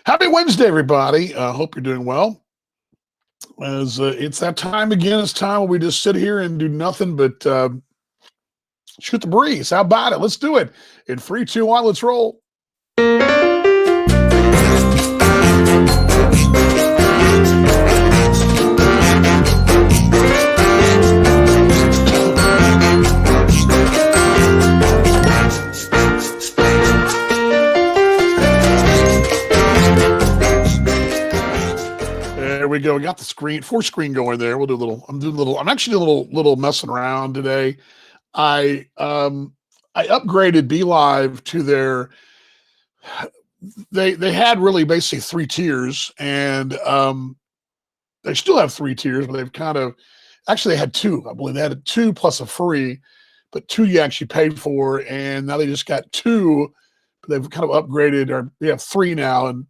Happy Wednesday, everybody. Hope you're doing well. As it's that time again, it's time when we just sit here and do nothing but shoot the breeze. How about it? Let's do it. In 3, 2, 1, let's roll. There we go. We got the screen, four screen going there. We'll do a little. I'm actually doing a little messing around today. I upgraded BeLive to their. They had really basically 3 tiers, and they still have 3 tiers, but they've kind of actually they had 2. I believe they had 2 plus a free, but 2 you actually paid for, and now they just got 2. But they've kind of upgraded, or they have 3 now, and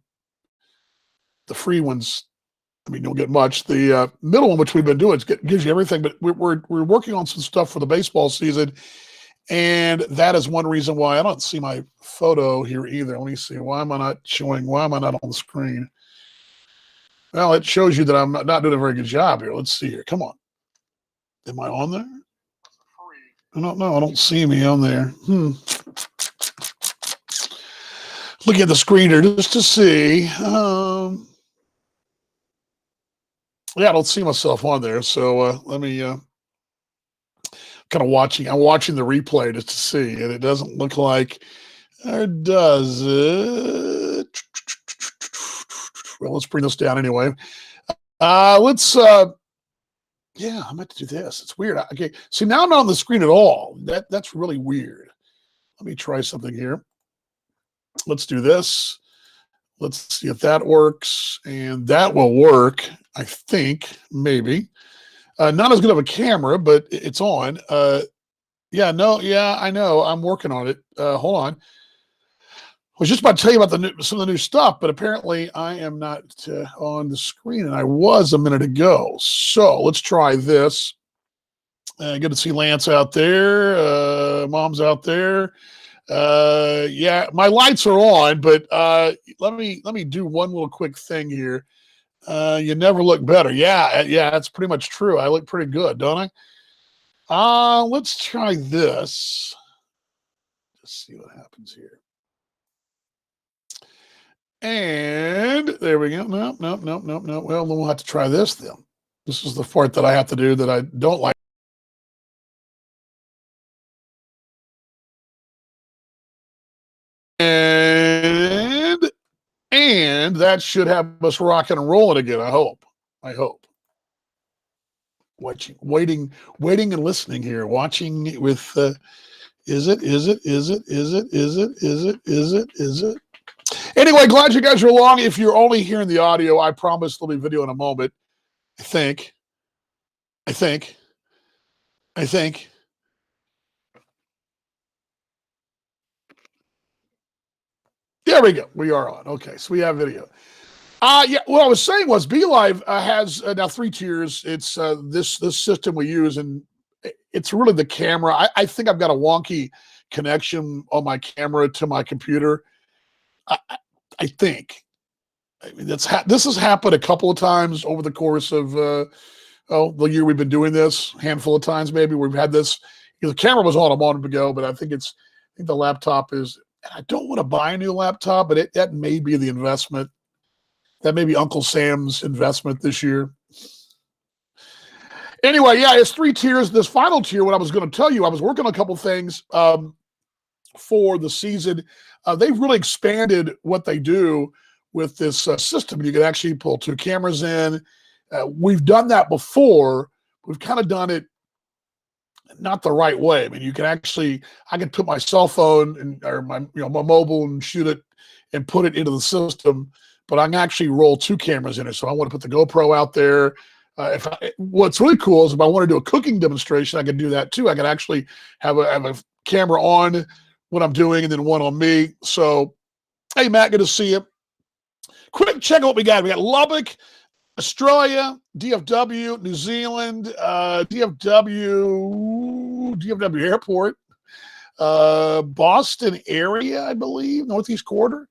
the free ones. I mean, don't get much. The middle one, which we've been doing, gives you everything. But we're working on some stuff for the baseball season, and that is one reason why I don't see my photo here either. Let me see. Why am I not showing? Why am I not on the screen? Well, it shows you that I'm not doing a very good job here. Let's see here. Come on. Am I on there? I don't know. I don't see me on there. Looking at the screen here just to see. Yeah, I don't see myself on there, so let me kind of watching. I'm watching the replay just to see, and it doesn't look like, or does it? Well, let's bring this down anyway. Let's. Yeah, I meant to do this. It's weird. Okay, see now I'm not on the screen at all. That's really weird. Let me try something here. Let's do this. Let's see if that works, and that will work. I think maybe not as good of a camera, but it's on. Yeah, I know. I'm working on it. Hold on. I was just about to tell you about some of the new stuff, but apparently I am not on the screen, and I was a minute ago. So let's try this. Good to see Lance out there. Mom's out there. Yeah, my lights are on, but let me do one little quick thing here. You never look better. Yeah, that's pretty much true. I look pretty good, don't I? Let's try this. Just see what happens here. And there we go. No. Well, then we'll have to try this then. This is the part that I have to do that I don't like. And that should have us rocking and rolling again. I hope. Waiting and listening here. Watching with. Is it? Anyway, glad you guys are along. If you're only hearing the audio, I promise there'll be video in a moment. I think. There we go. We are on. Okay, so we have video. Yeah, what I was saying was BeLive has now 3 tiers. It's this system we use, and it's really the camera. I think I've got a wonky connection on my camera to my computer. I think. I mean, this has happened a couple of times over the course of the year we've been doing this. A handful of times maybe we've had this. The camera was on a moment ago, but I think the laptop is. I don't want to buy a new laptop, but that may be the investment. That may be Uncle Sam's investment this year. Anyway, yeah, it's 3 tiers. This final tier, what I was going to tell you, I was working on a couple things for the season. They've really expanded what they do with this system. You can actually pull 2 cameras in. We've done that before. We've kind of done it not the right way. I mean, I can put my cell phone or my mobile and shoot it and put it into the system, but I can actually roll 2 cameras in it. So I want to put the GoPro out there. What's really cool is if I want to do a cooking demonstration, I can do that too. I can actually have a camera on what I'm doing and then one on me. So, hey, Matt, good to see you. Quick check out what we got. We got Lubbock, Australia, DFW, New Zealand, DFW Airport, Boston area, I believe, Northeast Quarter.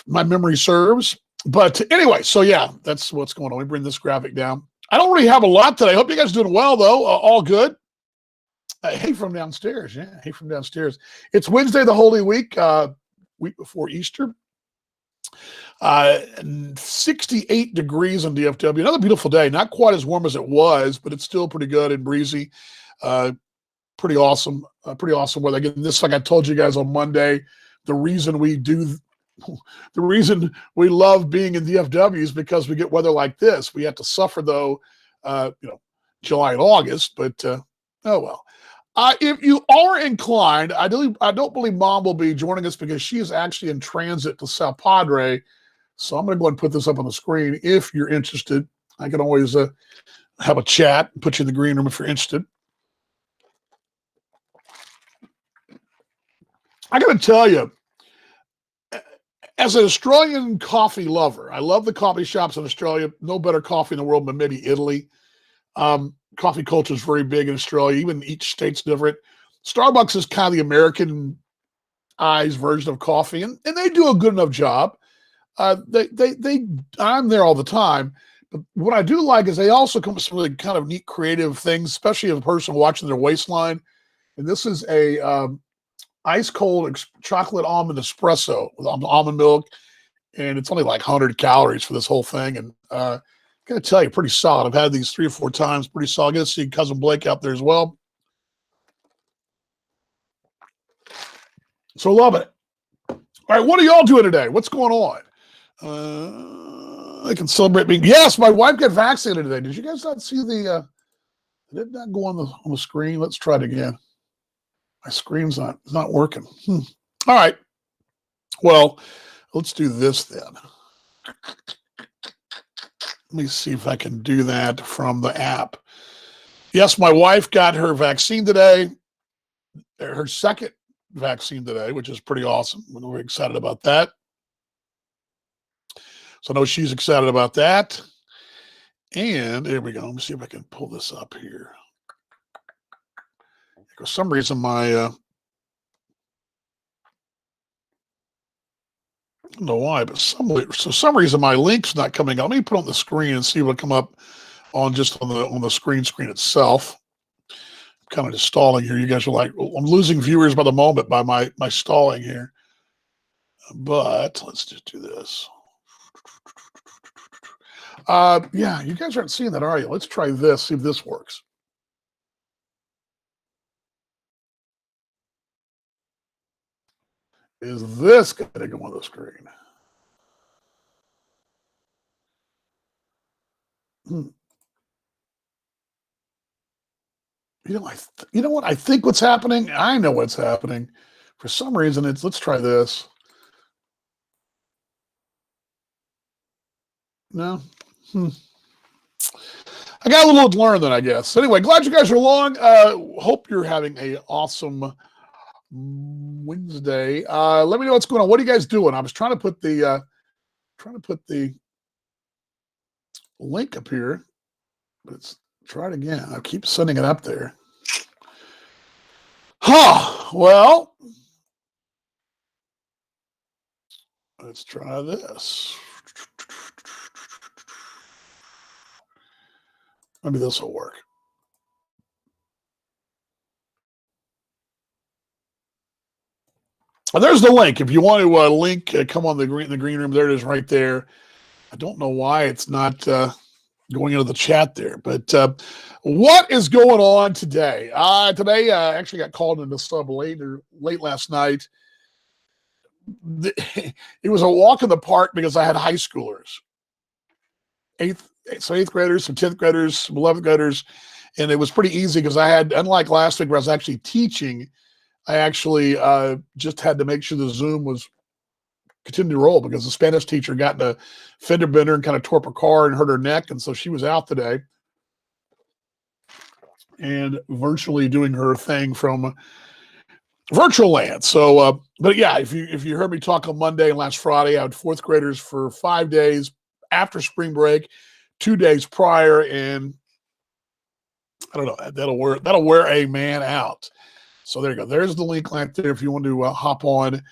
my memory serves. But anyway, so yeah, that's what's going on. Let me bring this graphic down. I don't really have a lot today. I hope you guys are doing well, though. All good. Hey from downstairs. Yeah, hey from downstairs. It's Wednesday, the Holy Week, week before Easter. 68 degrees in DFW. Another beautiful day. Not quite as warm as it was, but it's still pretty good and breezy. Pretty awesome. Pretty awesome weather. Again, this, like I told you guys on Monday, the reason we love being in DFW is because we get weather like this. We have to suffer, though, July and August, but oh well. If you are inclined, I don't believe Mom will be joining us because she is actually in transit to South Padre. So I'm going to go ahead and put this up on the screen. If you're interested, I can always have a chat and put you in the green room if you're interested. I got to tell you, as an Australian coffee lover, I love the coffee shops in Australia. No better coffee in the world than maybe Italy. Coffee culture is very big in Australia. Even each state's different. Starbucks is kind of the Americanized version of coffee, and they do a good enough job. I'm there all the time. But what I do like is they also come with some really kind of neat, creative things, especially if a person watching their waistline. And this is a ice cold chocolate almond espresso with almond milk, and it's only like 100 calories for this whole thing. And got to tell you, pretty solid. I've had these 3 or 4 times. Pretty solid. Good to see Cousin Blake out there as well. So loving it. All right, what are y'all doing today? What's going on? I can celebrate being. Yes, my wife got vaccinated today. Did you guys not see the? Did not go on the screen? Let's try it again. My screen's not working. All right. Well, let's do this then. Let me see if I can do that from the app. Yes, my wife got her vaccine today, her second vaccine today, which is pretty awesome. We're very excited about that. So I know she's excited about that. And there we go. Let me see if I can pull this up here. For some reason, my I don't know why, but some reason my link's not coming up. Let me put it on the screen and see what come up on the screen itself. I'm kind of just stalling here. You guys are like, I'm losing viewers by the moment by my stalling here. But let's just do this. Yeah, you guys aren't seeing that, are you? Let's try this, see if this works. Is this going to go on the screen? You know what? I think what's happening. I know what's happening. For some reason, let's try this. No. I got a little to learn then, I guess. Anyway, glad you guys are along. Hope you're having a awesome Wednesday. Let me know what's going on. What are you guys doing? I was trying to put the link up here, but let's try it again. I keep sending it up there. Well, let's try this. Maybe this will work. There's the link. If you want to link, come on the green room. There it is right there. I don't know why it's not going into the chat there. But what is going on today? Today, I actually got called into sub late last night. It was a walk in the park because I had high schoolers. Eighth graders, some 10th graders, some 11th graders. And it was pretty easy because I had, unlike last week where I was actually teaching, I actually just had to make sure the Zoom was continuing to roll because the Spanish teacher got in a fender bender and kind of tore up her car and hurt her neck. And so she was out today and virtually doing her thing from virtual land. So, but yeah, if you heard me talk on Monday and last Friday, I had 4th graders for 5 days after spring break, 2 days prior, and I don't know, that'll wear a man out. So there you go. There's the link right there if you want to hop on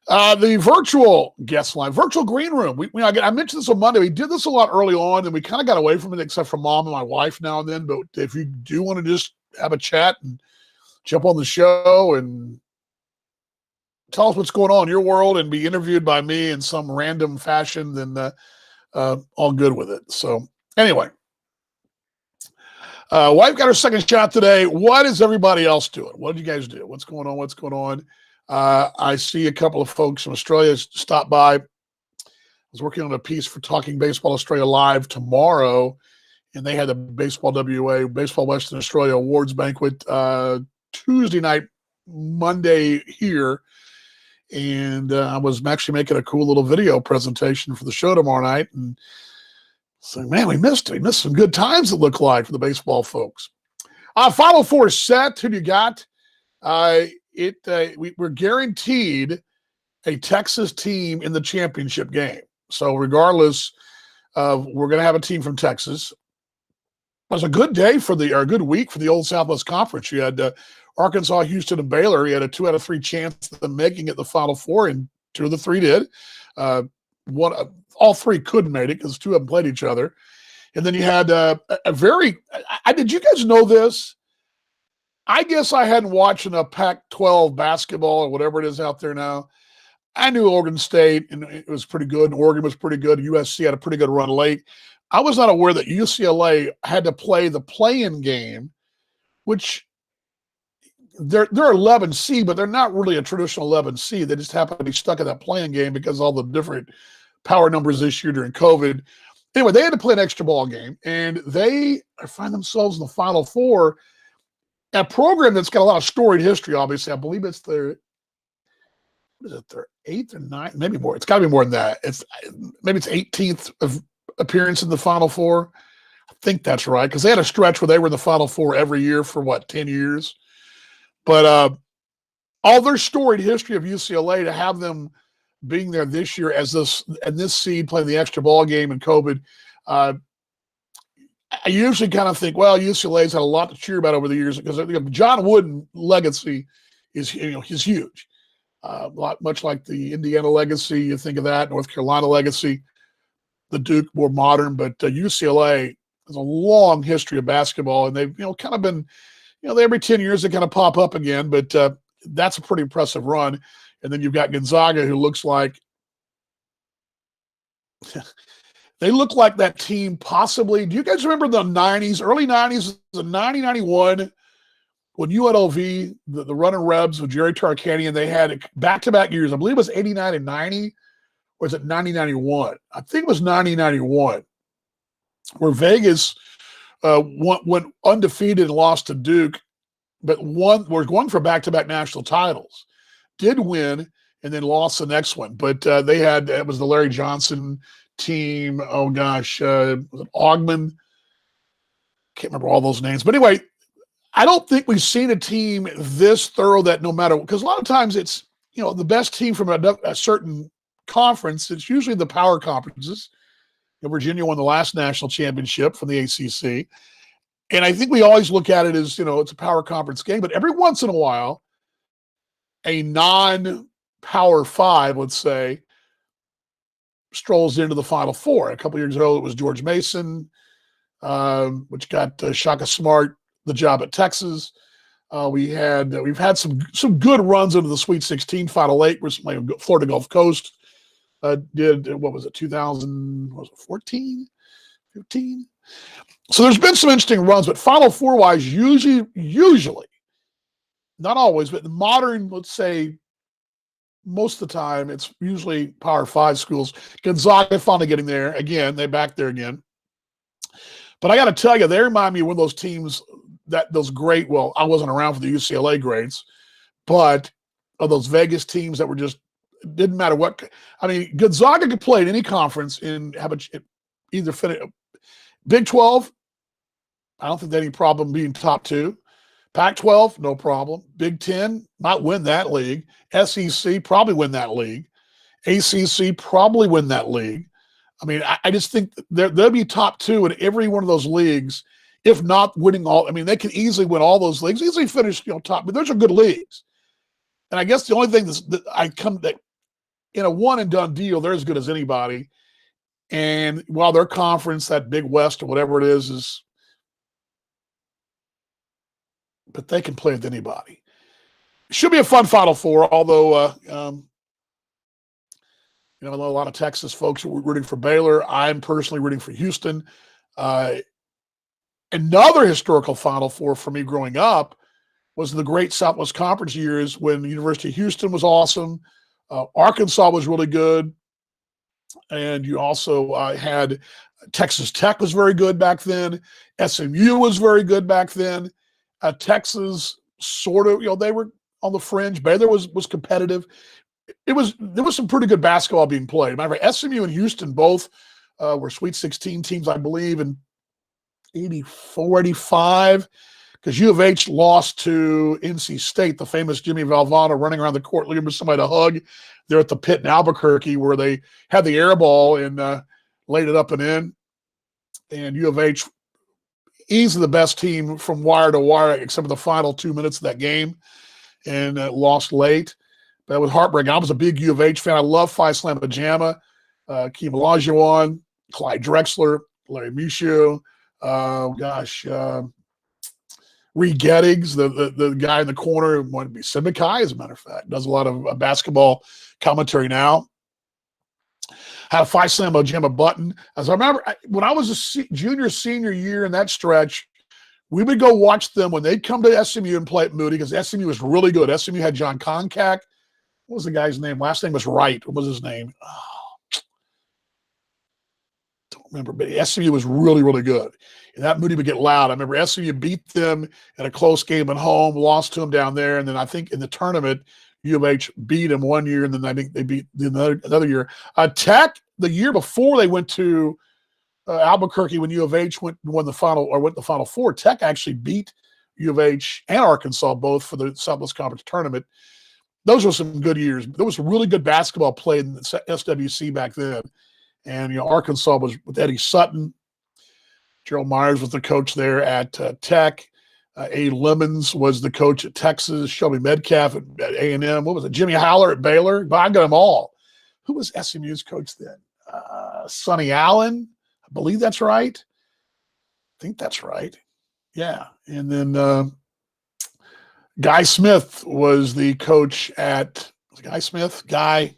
The virtual guest line, virtual green room. I mentioned this on Monday. We did this a lot early on, and we kind of got away from it, except for Mom and my wife now and then. But if you do want to just have a chat and jump on the show and tell us what's going on in your world and be interviewed by me in some random fashion, then all good with it. So anyway, wife got her second shot today. What is everybody else doing? What did you guys do? What's going on? What's going on? I see a couple of folks from Australia stop by. I was working on a piece for Talking Baseball Australia Live tomorrow, and they had the Baseball WA, Baseball Western Australia Awards Banquet Tuesday night, Monday here. And I was actually making a cool little video presentation for the show tomorrow night. And so, man, we missed it. We missed some good times, it looked like, for the baseball folks. Final four set. Who do you got? We're guaranteed a Texas team in the championship game. So regardless of, we're going to have a team from Texas. It was a good day or a good week for the Old Southwest Conference. You had Arkansas, Houston, and Baylor. You had a 2 out of 3 chance of them making it the Final Four, and 2 of the 3 did. All 3 couldn't make it because 2 of them played each other. And then you had did you guys know this? I guess I hadn't watched enough Pac-12 basketball or whatever it is out there now. I knew Oregon State, and it was pretty good, and Oregon was pretty good. USC had a pretty good run late. I was not aware that UCLA had to play the play-in game, which they're 11 seed, but they're not really a traditional 11 seed. They just happen to be stuck in that play-in game because of all the different power numbers this year during COVID. Anyway, they had to play an extra ball game, and they find themselves in the Final Four. A program that's got a lot of storied history, obviously. I believe it's their 8th or 9th, maybe more. It's got to be more than that. Maybe it's 18th of appearance in the Final Four. I think that's right, because they had a stretch where they were in the Final Four every year for 10 years. But all their storied history of UCLA, to have them being there this year as this seed playing the extra ball game in COVID, I usually kind of think, well, UCLA's had a lot to cheer about over the years because John Wooden legacy is huge. Much like the Indiana legacy, you think of that, North Carolina legacy, the Duke more modern, but UCLA has a long history of basketball, and they've kind of been, every 10 years they kind of pop up again, but that's a pretty impressive run. And then you've got Gonzaga, who looks like they look like that team possibly. Do you guys remember the 90s, early 90s, the 90, 91, when UNLV, the running Rebs with Jerry Tarkanian, they had back-to-back years. I believe it was 89 and 90, or was it 90, 91? I think it was 90, 91, where Vegas went undefeated and lost to Duke, but were going for back-to-back national titles. Did win and then lost the next one. But it was the Larry Johnson team. Oh gosh, was it Augman? Can't remember all those names. But anyway, I don't think we've seen a team this thorough that no matter, because a lot of times it's, the best team from a certain conference. It's usually the power conferences. Virginia won the last national championship from the ACC. And I think we always look at it as, it's a power conference game, but every once in a while, a non-power 5, let's say, strolls into the Final Four. A couple years ago, it was George Mason, which got Shaka Smart the job at Texas. We've had some good runs into the Sweet 16, Final 8, where Florida Gulf Coast did, 2014, 15? So there's been some interesting runs, but Final Four wise, usually, not always, but modern, let's say, most of the time, it's usually Power 5 schools. Gonzaga finally getting there again. They're back there again. But I got to tell you, they remind me of one of those teams those great. Well, I wasn't around for the UCLA grades, but of those Vegas teams that were just didn't matter what. I mean, Gonzaga could play in any conference and have either fit Big 12. I don't think they had any problem being top 2. Pac-12, no problem. Big 10 might win that league. SEC probably win that league. ACC probably win that league. I mean, I just think they'll be top 2 in every one of those leagues, if not winning all. I mean, they can easily win all those leagues, easily finish top. But those are good leagues. And I guess the only thing that in a one and done deal, they're as good as anybody. And while their conference, that Big West or whatever it is, but they can play with anybody. Should be a fun Final Four, although, I know a lot of Texas folks are rooting for Baylor. I'm personally rooting for Houston. Another historical Final Four for me growing up was the great Southwest Conference years when the University of Houston was awesome. Arkansas was really good. And you also had Texas Tech was very good back then. SMU was very good back then. Texas sort of, they were on the fringe. Baylor was competitive. There was some pretty good basketball being played. Remember, SMU and Houston both were Sweet 16 teams, I believe, in 84, 85, because U of H lost to NC State, the famous Jimmy Valvano running around the court looking for somebody to hug. They're at the pit in Albuquerque where they had the air ball and laid it up and in. And U of H, easily the best team from wire to wire, except for the final 2 minutes of that game, and lost late. But it was heartbreaking. I was a big U of H fan. I love Phi Slama Jama, Keem Olajuwon, Clyde Drexler, Larry Micheaux, Reed Gettings, the guy in the corner, wanted to be Simikai, as a matter of fact, does a lot of basketball commentary now. Had a Phi Slama Jama button. As I remember, when I was a junior, senior year in that stretch, we would go watch them when they'd come to SMU and play at Moody, because SMU was really good. SMU had John Koncak. What was the guy's name? Last name was Wright. What was his name? Oh, don't remember, but SMU was really, really good. And that Moody would get loud. I remember SMU beat them in a close game at home, lost to them down there, and then I think in the tournament, U of H beat them one year, and then I think they beat another year. Tech, the year before they went to Albuquerque when U of H went the Final Four, Tech actually beat U of H and Arkansas both for the Southwest Conference tournament. Those were some good years. There was really good basketball played in the SWC back then. And, Arkansas was with Eddie Sutton. Gerald Myers was the coach there at Tech. A. Lemons was the coach at Texas. Shelby Metcalf at A&M. What was it? Jimmy Howler at Baylor. But I got them all. Who was SMU's coach then? Sonny Allen. I believe that's right. I think that's right. Yeah. And then Guy Smith was the coach at Guy Smith. Guy,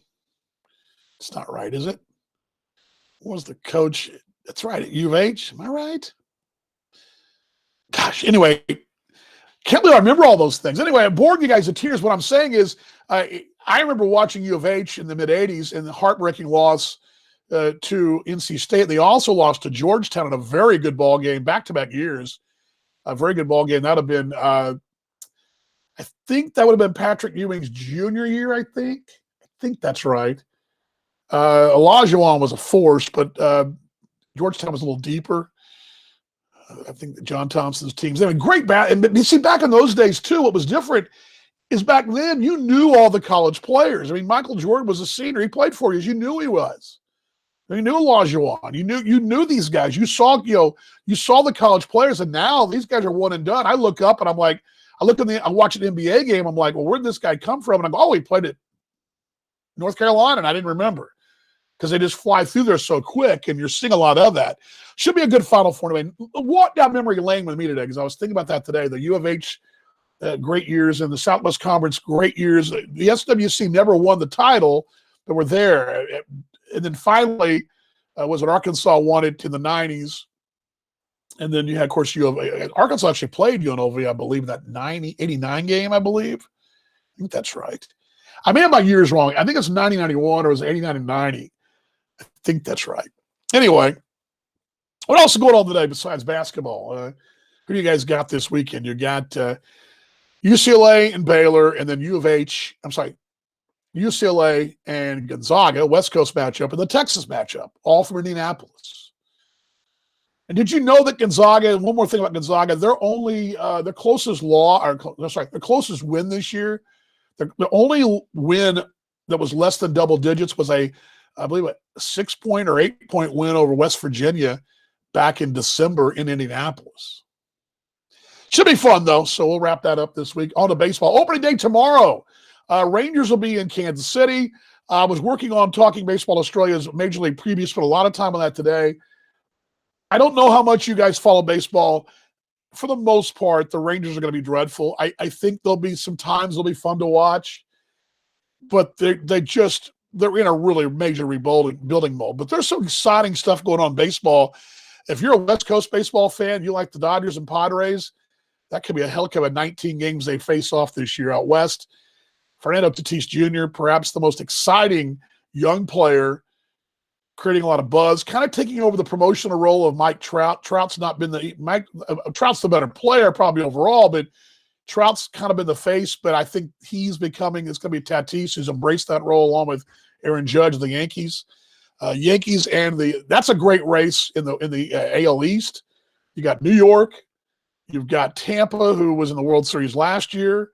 it's not right, is it? What was the coach? That's right, at U of H. Am I right? Gosh, anyway, can't believe I remember all those things. Anyway, I'm bored you guys to tears. What I'm saying is I remember watching U of H in the mid-'80s and the heartbreaking loss to NC State. They also lost to Georgetown in a very good ball game, back-to-back years. A very good ball game. That would have been I think that would have been Patrick Ewing's junior year, I think. I think that's right. Olajuwon was a force, but Georgetown was a little deeper. I think John Thompson's teams. They were great. And you see, back in those days, too, what was different is back then you knew all the college players. I mean, Michael Jordan was a senior. He played 4 years. You knew he was. You knew Olajuwon. You knew these guys. You saw the college players, and now these guys are one and done. I look up and I'm like, I watch an NBA game. I'm like, well, where'd this guy come from? And I go, oh, he played at North Carolina, and I didn't remember because they just fly through there so quick, and you're seeing a lot of that. Should be a good Final Four. Anyway, walk down memory lane with me today because I was thinking about that today. The U of H great years and the Southwest Conference great years. The SWC never won the title, but were there. And then finally, was what Arkansas won it in the 90s. And then you had, of course, Arkansas actually played UNLV, I believe, in that 89 game, I believe. I think that's right. I may have my years wrong. I think it's 90-91 or it was 89-90. I think that's right. Anyway, what else is going on today besides basketball? Who do you guys got this weekend? You got UCLA and Baylor, and then UCLA and Gonzaga, West Coast matchup, and the Texas matchup, all from Indianapolis. And did you know that Gonzaga, and one more thing about Gonzaga, their closest closest win this year, the only win that was less than double digits was I believe a 6-point or 8-point win over West Virginia back in December in Indianapolis. Should be fun, though, so we'll wrap that up this week. On to baseball. Opening day tomorrow. Rangers will be in Kansas City. I was working on Talking Baseball Australia's Major League preview, spent a lot of time on that today. I don't know how much you guys follow baseball. For the most part, the Rangers are going to be dreadful. I think there'll be some times they'll be fun to watch, but they're in a really major building mode. But there's some exciting stuff going on in baseball. If you're a West Coast baseball fan, you like the Dodgers and Padres, that could be a hell of a 19 games they face off this year out west. Fernando Tatis Jr., perhaps the most exciting young player, creating a lot of buzz, kind of taking over the promotional role of Mike Trout. Trout's not been Trout's the better player probably overall, but Trout's kind of been the face. But I think it's going to be Tatis who's embraced that role along with Aaron Judge of the Yankees. Yankees and that's a great race in the AL East. You got New York, you've got Tampa, who was in the World Series last year.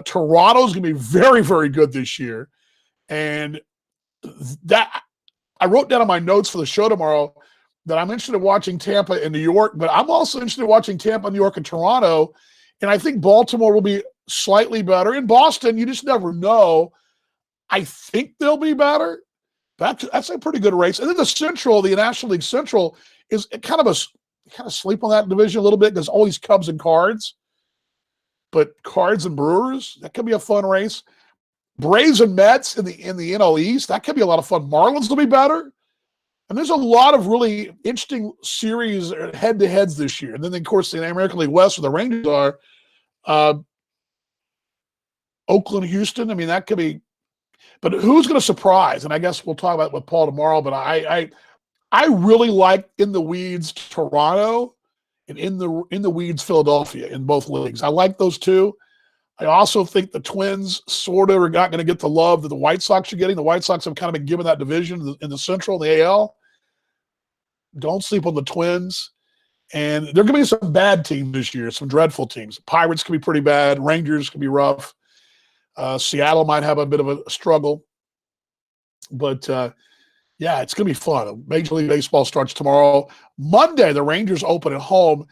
Toronto's going to be very, very good this year. And that I wrote down on my notes for the show tomorrow that I'm interested in watching Tampa and New York, but I'm also interested in watching Tampa, New York, and Toronto. And I think Baltimore will be slightly better. In Boston, you just never know. I think they'll be better. That's a pretty good race. And then the National League Central is kind of sleep on that division a little bit. There's always Cubs and Cards. But Cards and Brewers, that could be a fun race. Braves and Mets in the NL East, that could be a lot of fun. Marlins will be better. And there's a lot of really interesting series head-to-heads this year. And then, of course, in the American League West, where the Rangers are, Oakland, Houston, I mean, that could be – but who's going to surprise? And I guess we'll talk about it with Paul tomorrow, but I really like in the weeds Toronto and in the weeds Philadelphia in both leagues. I like those two. I also think the Twins sort of are not going to get the love that the White Sox are getting. The White Sox have kind of been given that division in the Central, the AL. Don't sleep on the Twins. And there are going to be some bad teams this year, some dreadful teams. Pirates could be pretty bad. Rangers could be rough. Seattle might have a bit of a struggle. But, yeah, it's going to be fun. Major League Baseball starts tomorrow. Monday, the Rangers open at home.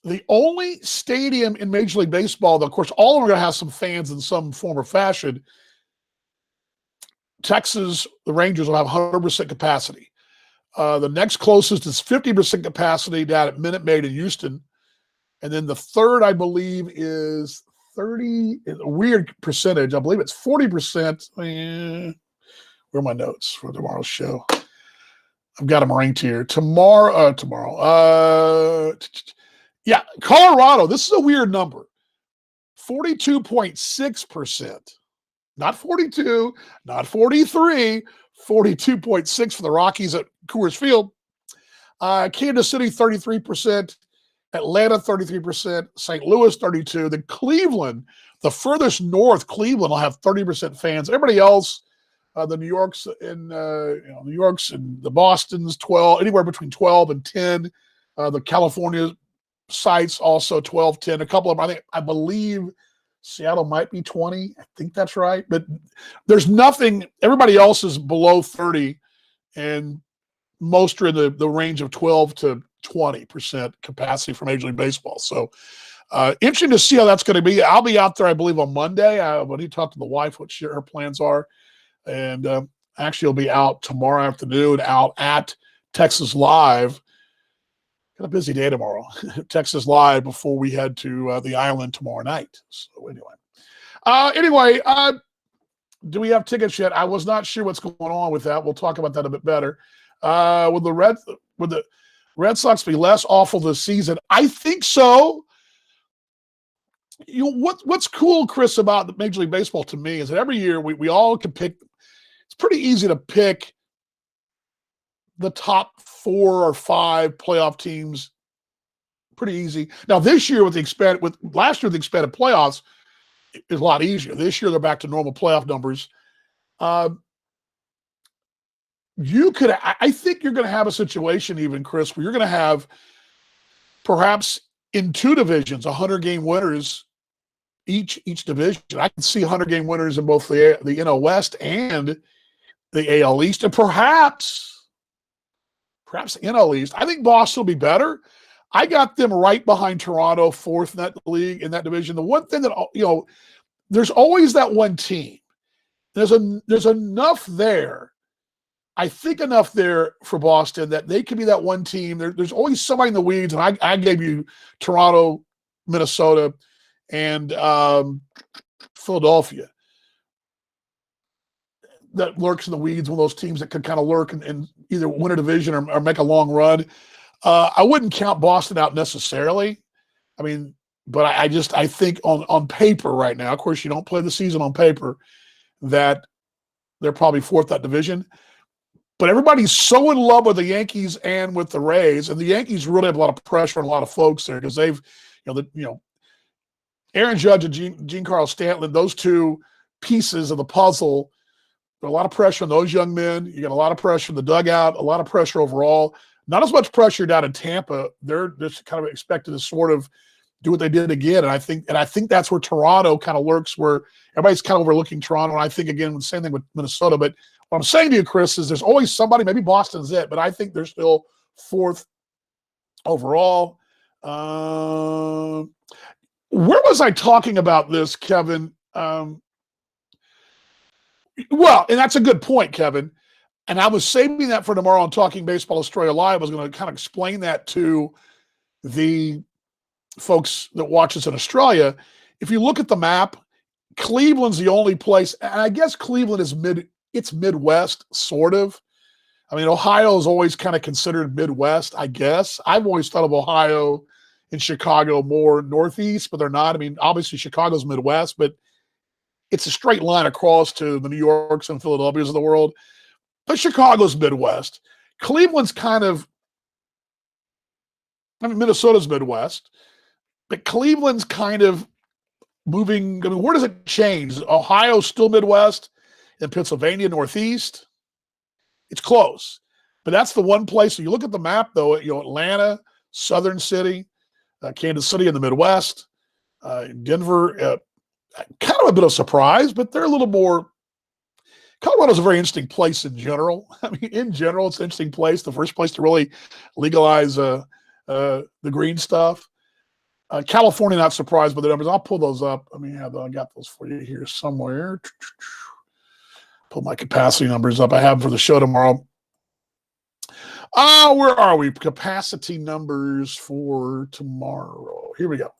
The only stadium in Major League Baseball, of course, all of them are going to have some fans in some form or fashion. Texas, the Rangers will have 100% capacity. The next closest is 50% capacity down at Minute Maid in Houston. And then the third, I believe, is 30, a weird percentage. I believe it's 40%. Where are my notes for tomorrow's show? I've got them ranked here. Tomorrow. Yeah, Colorado, this is a weird number. 42.6%. Not 42, not 43, 42.6 for the Rockies at Coors Field. Kansas City, 33%. Atlanta, 33%. St. Louis, 32%. Then Cleveland, the furthest north, Cleveland will have 30% fans. Everybody else, the New Yorks and the Bostons, 12, anywhere between 12 and 10. The California sites also 12, 10. A couple of them, I believe Seattle might be 20. I think that's right. But there's nothing. Everybody else is below 30, and most are in the range of 12 to 20% capacity for Major League Baseball. So interesting to see how that's going to be. I'll be out there, I believe, on Monday. I need to talk to the wife, what her plans are. And actually, I'll be out tomorrow afternoon, out at Texas Live. Got a busy day tomorrow. Texas Live before we head to the island tomorrow night. So anyway, do we have tickets yet? I was not sure what's going on with that. We'll talk about that a bit better. Would the Red Sox be less awful this season? I think so. What's cool, Chris, about Major League Baseball to me is that every year we all can pick. It's pretty easy to pick the top 4 or 5 playoff teams. Pretty easy. Now this year last year with the expanded playoffs is a lot easier. This year they're back to normal playoff numbers. I think you're going to have a situation even, Chris, where you're going to have perhaps in 2 divisions 100-game winners each division. I can see 100-game winners in both the NL West and the AL East, and perhaps NL East. I think Boston will be better. I got them right behind Toronto, 4th in that division. The one thing that, there's always that one team There's enough there. I think enough there for Boston that they could be that one team. There's always somebody in the weeds, and I gave you Toronto, Minnesota, and Philadelphia that lurks in the weeds. One of those teams that could kind of lurk and either win a division or make a long run. I wouldn't count Boston out necessarily. I mean, but I think on paper right now, of course, you don't play the season on paper, that they're probably fourth that division. But everybody's so in love with the Yankees and with the Rays, and the Yankees really have a lot of pressure on a lot of folks there because they've, Aaron Judge and Giancarlo Stanton, those two pieces of the puzzle. A lot of pressure on those young men. You got a lot of pressure in the dugout, a lot of pressure overall. Not as much pressure down in Tampa. They're just kind of expected to sort of do what they did again. And I think that's where Toronto kind of lurks, where everybody's kind of overlooking Toronto. And I think, again, the same thing with Minnesota. But what I'm saying to you, Chris, is there's always somebody, maybe Boston's it, but I think they're still fourth overall. Where was I talking about this, Kevin? Well, and that's a good point, Kevin. And I was saving that for tomorrow on Talking Baseball Australia Live. I was going to kind of explain that to the folks that watch us in Australia. If you look at the map, Cleveland's the only place, and I guess Cleveland is it's Midwest, sort of. I mean, Ohio is always kind of considered Midwest, I guess. I've always thought of Ohio and Chicago more Northeast, but they're not. I mean, obviously Chicago's Midwest, but it's a straight line across to the New Yorks and Philadelphias of the world. But Chicago's Midwest. Cleveland's kind of, Minnesota's Midwest. But Cleveland's kind of moving. I mean, where does it change? Ohio's still Midwest, and Pennsylvania Northeast. It's close. But that's the one place. So you look at the map, though, Atlanta, Southern City, Kansas City in the Midwest, Denver, kind of a bit of surprise, but they're a little more. Colorado's a very interesting place in general. I mean, in general, it's an interesting place. The first place to really legalize the green stuff. California, not surprised by the numbers. I'll pull those up. I got those for you here somewhere. Pull my capacity numbers up. I have them for the show tomorrow. Where are we? Capacity numbers for tomorrow. Here we go.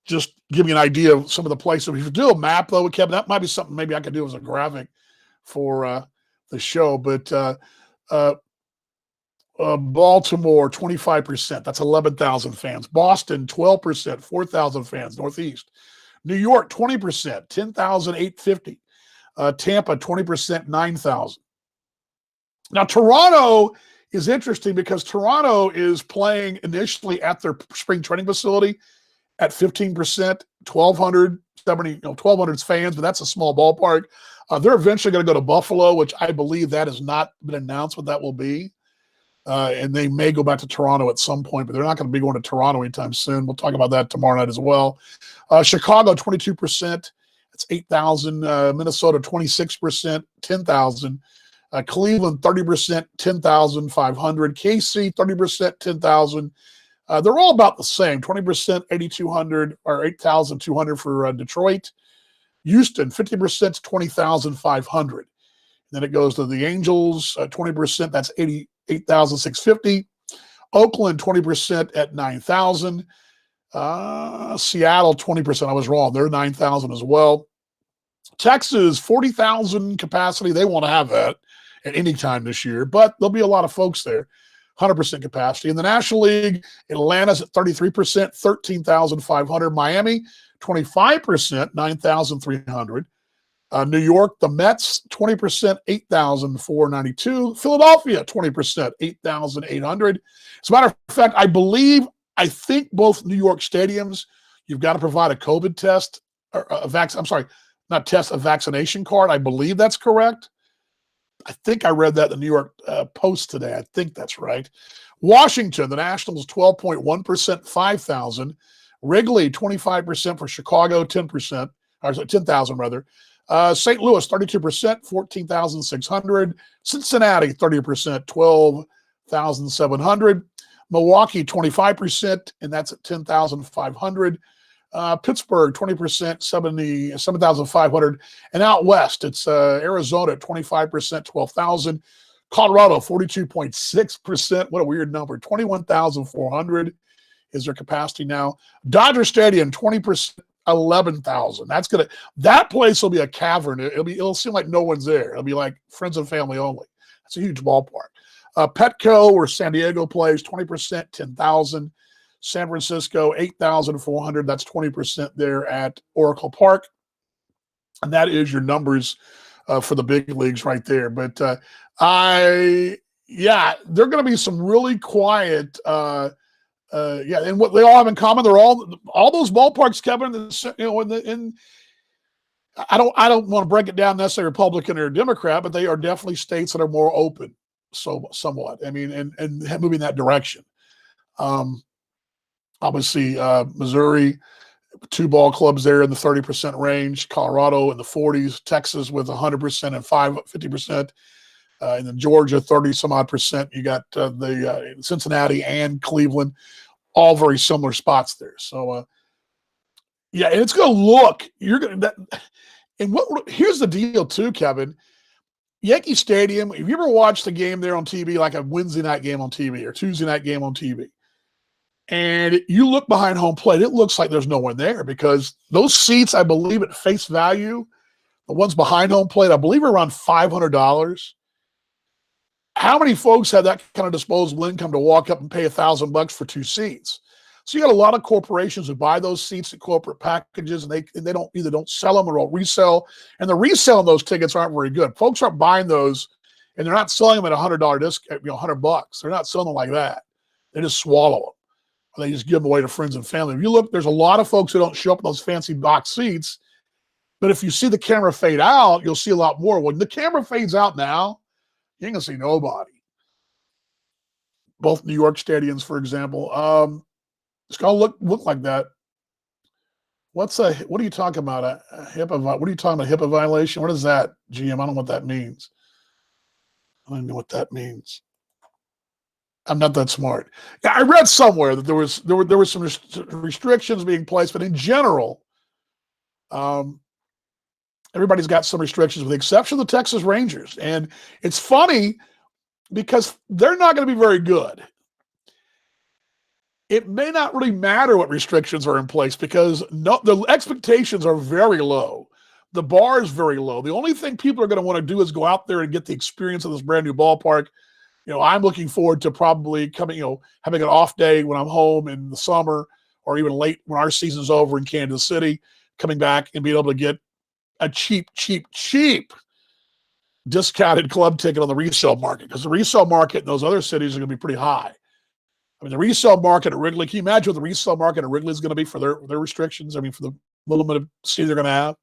Just give you an idea of some of the places. If you do a map, though, Kevin, that might be something maybe I could do as a graphic for the show. But Baltimore, 25%. That's 11,000 fans. Boston, 12%, 4,000 fans, Northeast. New York, 20%, 10,850. Tampa, 20%, 9,000. Now, Toronto is interesting because Toronto is playing initially at their spring training facility at 15%, 1,200 fans, but that's a small ballpark. They're eventually going to go to Buffalo, which I believe that has not been announced what that will be. And they may go back to Toronto at some point, but they're not going to be going to Toronto anytime soon. We'll talk about that tomorrow night as well. Chicago, 22%. That's 8,000. Minnesota, 26%, 10,000. Cleveland, 30%, 10,500. KC, 30%, 10,000. They're all about the same, 20%, 8,200 or 8,200 for Detroit. Houston, 50%, 20,500. Then it goes to the Angels, 20%, that's 88,650. Oakland, 20% at 9,000. Seattle, 20%. I was wrong. They're 9,000 as well. Texas, 40,000 capacity. They want to have that at any time this year, but there'll be a lot of folks there. 100% capacity. In the National League, Atlanta's at 33%, 13,500. Miami, 25%, 9,300. New York, the Mets, 20%, 8,492. Philadelphia, 20%, 8,800. As a matter of fact, I think both New York stadiums, you've got to provide a COVID test, or a vaccination card. I believe that's correct. I think I read that in the New York Post today. I think that's right. Washington, the Nationals, 12.1%, 5,000. Wrigley, 25% for Chicago, 10%, or 10,000 rather. St. Louis, 32%, 14,600. Cincinnati, 30%, 12,700. Milwaukee, 25%, and that's at 10,500. Pittsburgh, 20%, 7,500. And out west, it's Arizona at 25%, 12,000. Colorado, 42.6%. What a weird number. 21,400 is their capacity now. Dodger Stadium, 20%, 11,000. That place will be a cavern. It'll seem like no one's there. It'll be like friends and family only. That's a huge ballpark. Petco, where San Diego plays, 20%, 10,000. San Francisco, 8,400. That's 20% there at Oracle Park. And that is your numbers for the big leagues right there. But there are going to be some really quiet. And what they all have in common, they're all those ballparks, Kevin. I don't want to break it down necessarily Republican or Democrat, but they are definitely states that are more open, so somewhat. I mean, and moving that direction. Obviously, Missouri, 2 ball clubs there in the 30% range, Colorado in the 40s, Texas with 100% and 50%, and then Georgia 30 some odd percent. You got the Cincinnati and Cleveland, all very similar spots there. So, and it's going to look. Here's the deal too, Kevin. Yankee Stadium. Have you ever watched a game there on TV, like a Wednesday night game on TV or Tuesday night game on TV? And you look behind home plate, it looks like there's no one there because those seats, I believe at face value, the ones behind home plate, I believe are around $500. How many folks have that kind of disposable income to walk up and pay $1,000 for 2 seats? So you got a lot of corporations who buy those seats at corporate packages, and they don't sell them or don't resell. And the resale of those tickets aren't very good. Folks aren't buying those, and they're not selling them at $100 discount, $100. They're not selling them like that. They just swallow them. They just give them away to friends and family. If you look, there's a lot of folks who don't show up in those fancy box seats. But if you see the camera fade out, you'll see a lot more. When the camera fades out now, you ain't gonna see nobody. Both New York stadiums, for example, it's gonna look like that. What are you talking about? A HIPAA? What are you talking about? HIPAA violation? What is that, GM? I don't know what that means. I don't know what that means. I'm not that smart. Yeah, I read somewhere that there was some restrictions being placed, but in general, everybody's got some restrictions, with the exception of the Texas Rangers. And it's funny because they're not going to be very good. It may not really matter what restrictions are in place because the expectations are very low. The bar is very low. The only thing people are going to want to do is go out there and get the experience of this brand new ballpark. I'm looking forward to probably coming, having an off day when I'm home in the summer or even late when our season's over in Kansas City, coming back and being able to get a cheap discounted club ticket on the resale market, because the resale market in those other cities are going to be pretty high. I mean, the resale market at Wrigley, can you imagine what the resale market at Wrigley is going to be for their restrictions? I mean, for the little bit of city they're going to have.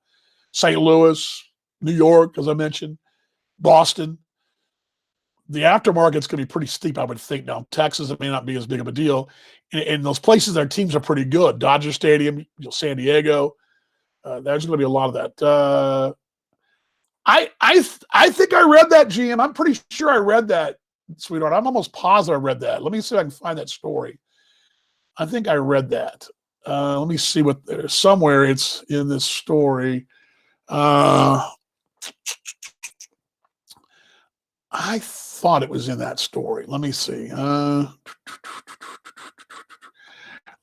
St. Louis, New York, as I mentioned, Boston. The aftermarket's going to be pretty steep, I would think. Now, Texas, it may not be as big of a deal. In those places, their teams are pretty good. Dodger Stadium, San Diego. There's going to be a lot of that. I think I read that, GM. I'm pretty sure I read that, sweetheart. I'm almost positive I read that. Let me see if I can find that story. I think I read that. Let me see what there's somewhere. It's in this story. I thought it was in that story. Let me see. Let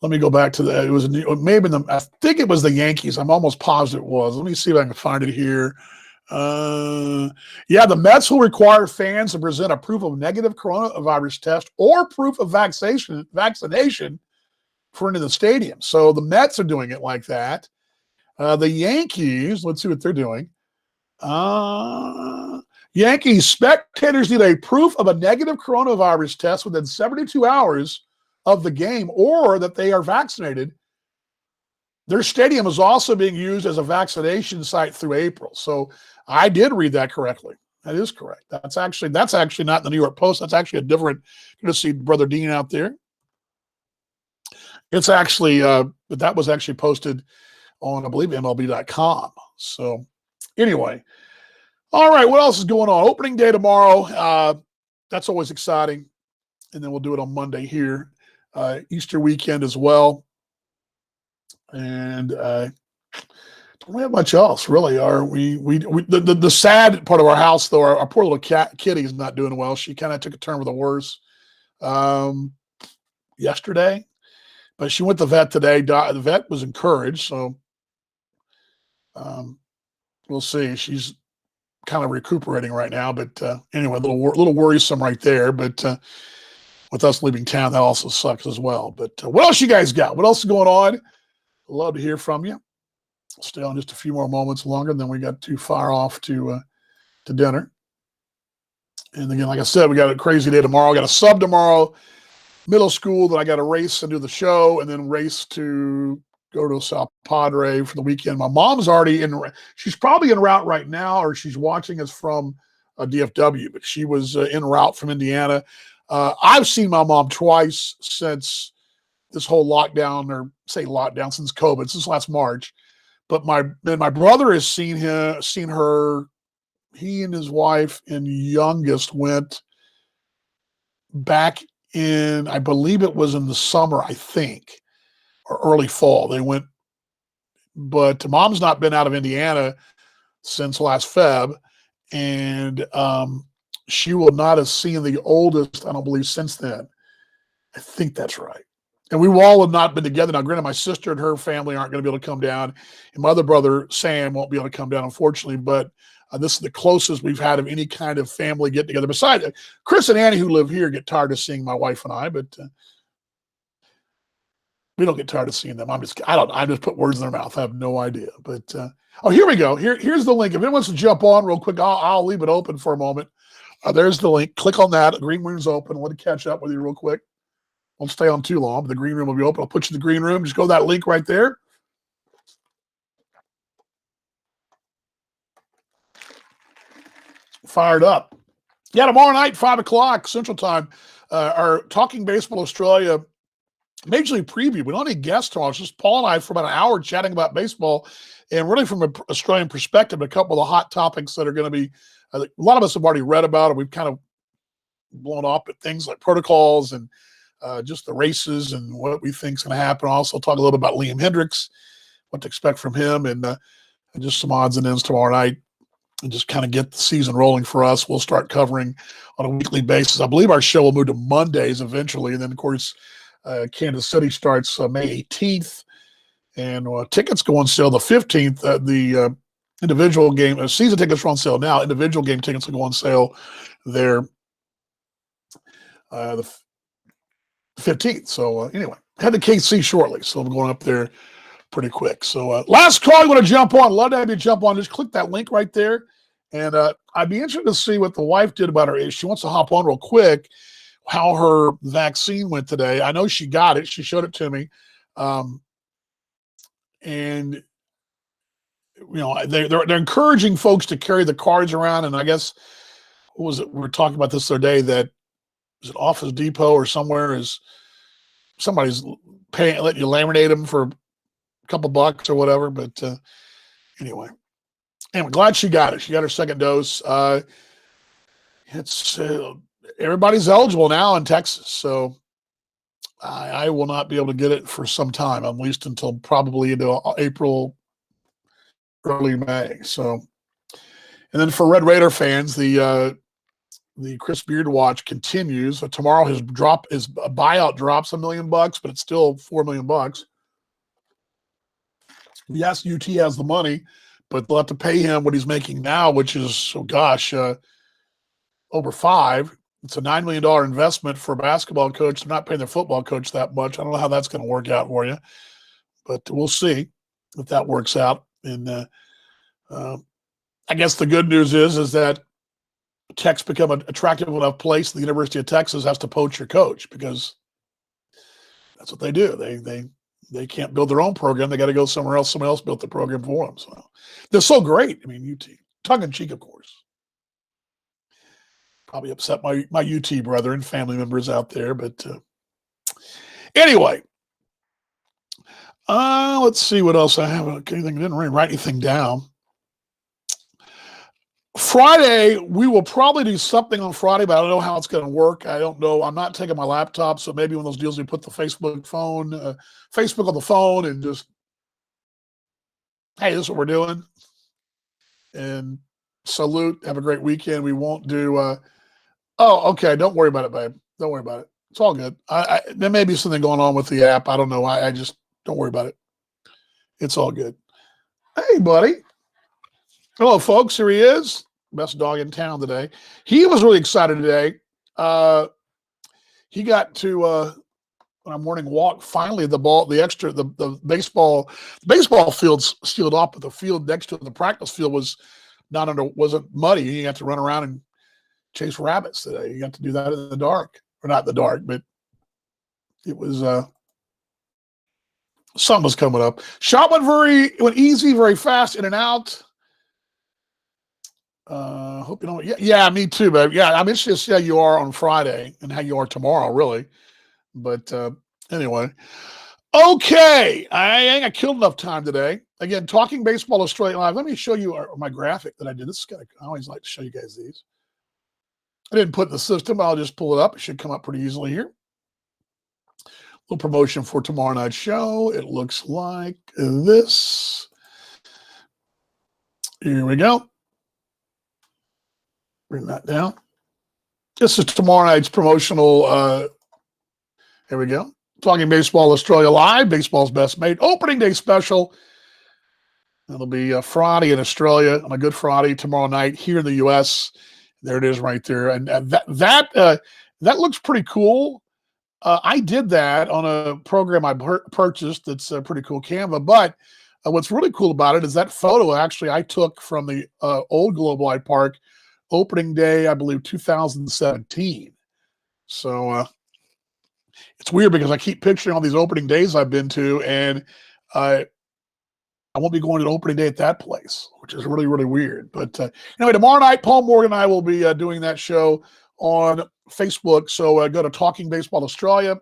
me go back to that. It was maybe I think it was the Yankees. I'm almost positive it was. Let me see if I can find it here. The Mets will require fans to present a proof of negative coronavirus test or proof of vaccination for into the stadium. So the Mets are doing it like that. The Yankees, let's see what they're doing. Yankees spectators need a proof of a negative coronavirus test within 72 hours of the game or that they are vaccinated. Their stadium is also being used as a vaccination site through April. So I did read that correctly. That is correct. That's actually not in the New York Post. That's actually a different. You're going to see Brother Dean out there. It's actually, but that was actually posted on, I believe, MLB.com. So anyway. All right, what else is going on? Opening day tomorrow. That's always exciting. And then we'll do it on Monday here. Easter weekend as well. and don't have much else really. The sad part of our house though, our poor little kitty is not doing well. She kind of took a turn for the worse yesterday, but she went to the vet today. The vet was encouraged, so we'll see. She's kind of recuperating right now, but anyway, a little worrisome right there. But with us leaving town, that also sucks as well. But what else you guys got? What else is going on? I'd love to hear from you. Stay on just a few more moments longer, and then we got too far off to dinner. And again, like I said, we got a crazy day tomorrow. I got a sub tomorrow, middle school, that I got to race and do the show, and then race to go to South Padre for the weekend. My mom's already she's probably en route right now, or she's watching us from DFW, but she was en route from Indiana. I've seen my mom twice since this whole lockdown, or say lockdown, since COVID, since last March. But my brother has seen her. He and his wife and youngest went back in, I believe it was in the summer, I think, or early fall. They went, but mom's not been out of Indiana since last Feb, and she will not have seen the oldest, I don't believe, since then. I think that's right. And we all have not been together. Now, granted, my sister and her family aren't going to be able to come down, and my other brother, Sam, won't be able to come down, unfortunately, but this is the closest we've had of any kind of family get-together. Besides, Chris and Annie, who live here, get tired of seeing my wife and I, but we don't get tired of seeing them. I just put words in their mouth. I have no idea. But, here we go. Here's the link. If anyone wants to jump on real quick, I'll leave it open for a moment. There's the link. Click on that. The green room's open. I want to catch up with you real quick. Won't stay on too long, but the green room will be open. I'll put you in the green room. Just go to that link right there. Fired up. Yeah, tomorrow night, 5 o'clock Central Time, our Talking Baseball Australia Major League preview. We don't need guests tomorrow. It's just Paul and I for about an hour chatting about baseball, and really from an Australian perspective, a couple of the hot topics that are going to be, a lot of us have already read about, and we've kind of blown off at things like protocols and just the races and what we think is going to happen. I'll also talk a little bit about Liam Hendriks, what to expect from him, and just some odds and ends tomorrow night, and just kind of get the season rolling for us. We'll start covering on a weekly basis. I believe our show will move to Mondays eventually, and then, of course, Kansas City starts May 18th, and tickets go on sale the 15th. The individual game, season tickets are on sale now. Individual game tickets will go on sale there the 15th. So anyway, head to KC shortly. So I'm going up there pretty quick. So last call, you want to jump on? Love to have you jump on. Just click that link right there. And I'd be interested to see what the wife did about her issue. She wants to hop on real quick, how her vaccine went today. I know she got it. She showed it to me. And, you know, they're encouraging folks to carry the cards around. And I guess, what was it? We were talking about this the other day, that is it Office Depot or somewhere is somebody's paying, letting you laminate them for a couple bucks or whatever. But anyway, I'm glad she got it. She got her second dose. It's everybody's eligible now in Texas, so I will not be able to get it for some time, at least until probably into April, early May. So, and then for Red Raider fans, the Chris Beard watch continues. So tomorrow his buyout drops $1 million, but it's still $4 million. Yes, UT has the money, but they'll have to pay him what he's making now, which is, over $5 million. It's a $9 million investment for a basketball coach. They're not paying their football coach that much. I don't know how that's going to work out for you, but we'll see if that works out. And I guess the good news is that Tech's become an attractive enough place. The University of Texas has to poach your coach, because that's what they do. They can't build their own program. They got to go somewhere else. Someone else built the program for them. So they're so great. I mean, UT, tongue in cheek, of course. Probably upset my UT brethren, family members out there, but anyway, let's see what else I have. Anything, didn't really write anything down. Friday, we will probably do something on Friday, but I don't know how it's going to work. I don't know. I'm not taking my laptop, so maybe one of those deals we put the Facebook on the phone and just hey, this is what we're doing. And salute. Have a great weekend. We won't do. Oh, okay. Don't worry about it, babe. Don't worry about it. It's all good. There may be something going on with the app. I don't know. I just don't worry about it. It's all good. Hey, buddy. Hello, folks. Here he is. Best dog in town today. He was really excited today. He got to on a morning walk. Finally, the baseball field's sealed up, but the field next to the practice field wasn't muddy. He got to run around and chase rabbits today. He got to do that in the dark, or not in the dark, but it was something was coming up. Shot went easy, very fast, in and out. Hope you know. Yeah, me too, babe. Yeah, I'm interested to see how you are on Friday and how you are tomorrow, really. But anyway, okay. I killed enough time today. Again, Talking Baseball Australia Live. Let me show you my graphic that I did. This is I always like to show you guys these. I didn't put in the system. I'll just pull it up. It should come up pretty easily here. Little promotion for tomorrow night's show. It looks like this. Here we go. Bring that down. This is tomorrow night's promotional. Here we go. Talking Baseball Australia Live, baseball's best mate opening day special. It'll be Friday in Australia on a Good Friday, tomorrow night here in the U.S. There it is right there. And that looks pretty cool. I did that on a program I purchased that's pretty cool, Canva. But what's really cool about it is that photo actually I took from the old Globe Life Park opening day, I believe, 2017. So it's weird because I keep picturing all these opening days I've been to, and I won't be going to opening day at that place, which is really, really weird. But anyway, tomorrow night, Paul Morgan and I will be doing that show on Facebook. So go to Talking Baseball Australia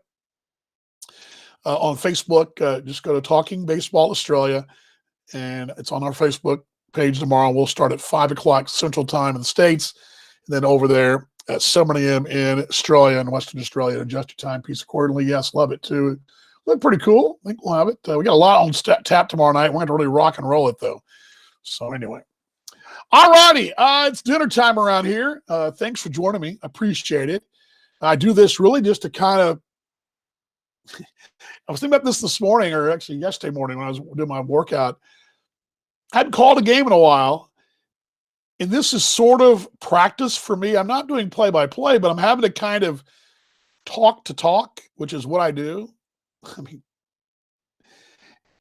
on Facebook. Just go to Talking Baseball Australia, and it's on our Facebook page tomorrow. We'll start at 5 o'clock Central Time in the States, and then over there at 7 a.m. in Australia and Western Australia. Adjust your timepiece accordingly. Yes, love it too. Look pretty cool. I think we'll have it. We got a lot on tap tomorrow night. We're going to really rock and roll it though. So anyway. All righty. It's dinner time around here. Thanks for joining me. I appreciate it. I do this really just to kind of, I was thinking about this morning, or actually yesterday morning when I was doing my workout. I hadn't called a game in a while. And this is sort of practice for me. I'm not doing play-by-play, but I'm having to kind of talk to talk, which is what I do. I mean,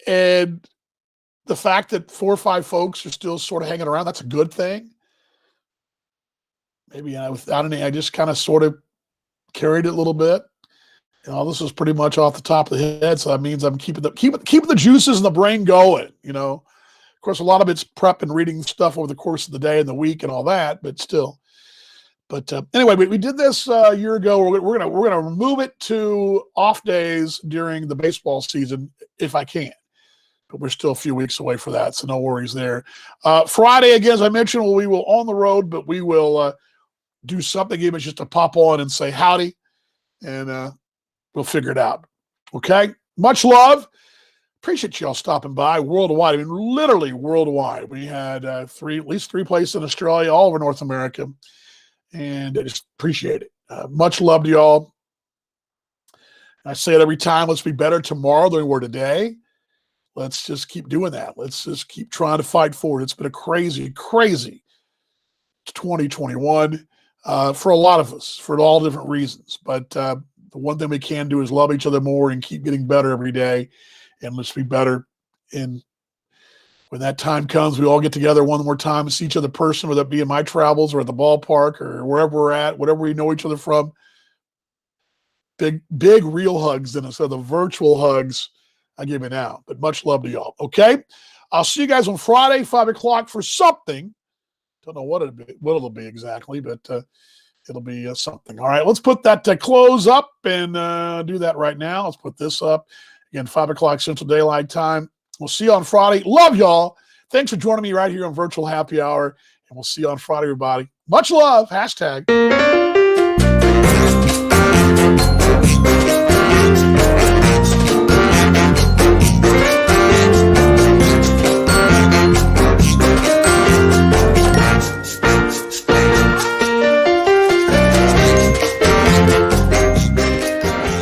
and the fact that 4 or 5 folks are still sort of hanging around, that's a good thing. Maybe without any, I just kind of sort of carried it a little bit. You know, this is pretty much off the top of the head, so that means I'm keeping the juices in the brain going, you know. Of course, a lot of it's prep and reading stuff over the course of the day and the week and all that, but still. But anyway, we did this a year ago. We're gonna move it to off days during the baseball season if I can. But we're still a few weeks away for that, so no worries there. Friday, again, as I mentioned, we will on the road, but we will do something even just to pop on and say howdy, and we'll figure it out. Okay? Much love. Appreciate y'all stopping by worldwide. I mean, literally worldwide. We had at least 3 places in Australia, all over North America, and I just appreciate it. Much love to y'all. I say it every time. Let's be better tomorrow than we were today. Let's just keep doing that. Let's just keep trying to fight forward. It's been a crazy, crazy 2021 for a lot of us, for all different reasons. But the one thing we can do is love each other more and keep getting better every day. And let's be better. And when that time comes, we all get together one more time and see each other in person, whether it be in my travels or at the ballpark or wherever we're at, whatever we know each other from. Big real hugs instead of the virtual hugs I give you now. But much love to y'all. Okay? I'll see you guys on Friday, 5 o'clock for something. Don't know what it'll be exactly, but it'll be something. All right, let's put that close up and do that right now. Let's put this up. Again, 5 o'clock Central Daylight Time. We'll see you on Friday. Love y'all. Thanks for joining me right here on Virtual Happy Hour. And we'll see you on Friday, everybody. Much love. #.